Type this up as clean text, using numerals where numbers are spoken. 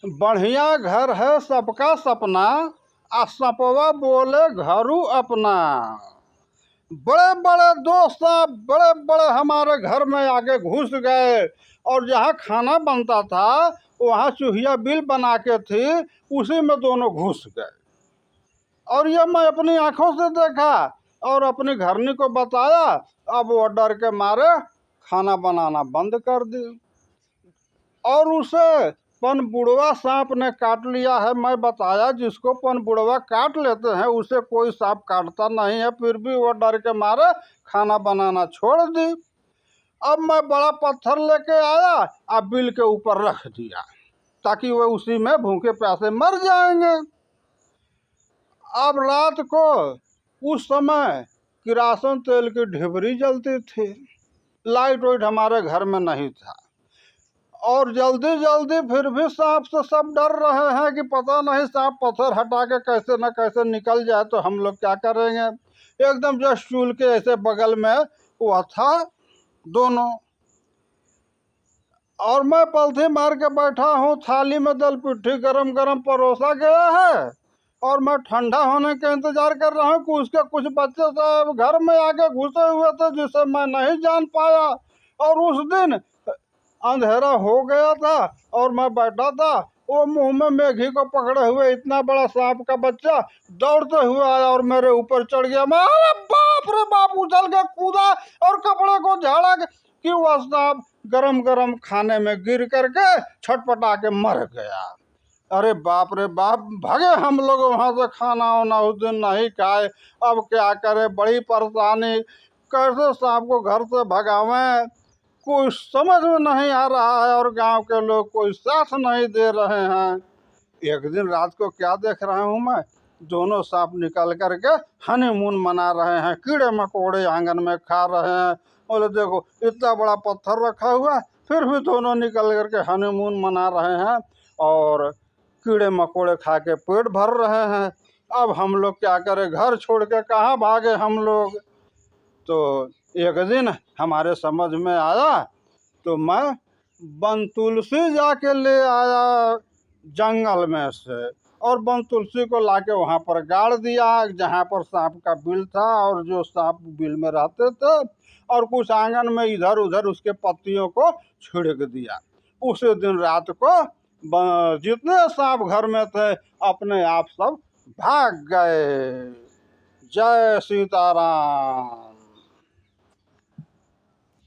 बढ़िया घर है सबका सपना, आ सपवा बोले घरू अपना। बड़े बड़े दोस्त बड़े बड़े हमारे घर में आके घुस गए, और जहाँ खाना बनता था वहाँ चूहिया बिल बना के थी, उसी में दोनों घुस गए। और ये मैं अपनी आंखों से देखा और अपनी घरनी को बताया। अब वो डर के मारे खाना बनाना बंद कर दी, और उसे पनबुड़वा सांप ने काट लिया है। मैं बताया जिसको पनबुड़वा काट लेते हैं उसे कोई सांप काटता नहीं है, फिर भी वो डर के मारे खाना बनाना छोड़ दी। अब मैं बड़ा पत्थर लेके आया, अब बिल के ऊपर रख दिया ताकि वे उसी में भूखे प्यासे मर जाएंगे। अब रात को उस समय किरासन तेल की ढिबरी जलती थी, लाइट वाइट हमारे घर में नहीं था, और जल्दी जल्दी फिर भी सांप से सब डर रहे हैं कि पता नहीं सांप पत्थर हटा के कैसे न कैसे निकल जाए तो हम लोग क्या करेंगे। एकदम जस्ट चूल के ऐसे बगल में वह था दोनों, और मैं पलथी मार के बैठा हूँ। थाली में दल पिट्ठी गरम गरम परोसा गया है, और मैं ठंडा होने के इंतजार कर रहा हूँ कि उसके कुछ बच्चे सब घर में आके घुसे हुए थे जिसे मैं नहीं जान पाया। और उस दिन अंधेरा हो गया था और मैं बैठा था, वो मुंह में मेघी को पकड़े हुए इतना बड़ा सांप का बच्चा दौड़ते हुए आया और मेरे ऊपर चढ़ गया। मैं अरे बाप रे बाप उछल के कूदा और कपड़े को झाड़ा कि वह सांप गरम गरम खाने में गिर करके छटपटा के मर गया। अरे बाप रे बाप, भागे हम लोग वहां से, खाना वाना उस दिन नहीं खाए। अब क्या करें, बड़ी परेशानी, कैसे सांप को घर से भगावें कुछ समझ में नहीं आ रहा है, और गांव के लोग कोई साथ नहीं दे रहे हैं। एक दिन रात को क्या देख रहा हूँ मैं, दोनों सांप निकल करके हनीमून मना रहे हैं, कीड़े मकोड़े आंगन में खा रहे हैं। बोले देखो इतना बड़ा पत्थर रखा हुआ, फिर भी दोनों निकल करके हनीमून मना रहे हैं और कीड़े मकोड़े खा के पेट भर रहे हैं। अब हम लोग क्या करें, घर छोड़ के कहाँ भागे हम लोग। तो एक दिन हमारे समझ में आया, तो मैं वन तुलसी जाके ले आया जंगल में से, और वन तुलसी को लाके वहाँ पर गाड़ दिया जहाँ पर सांप का बिल था और जो सांप बिल में रहते थे, और कुछ आंगन में इधर उधर उसके पत्तियों को छिड़क दिया। उसी दिन रात को जितने सांप घर में थे अपने आप सब भाग गए। जय सीताराम।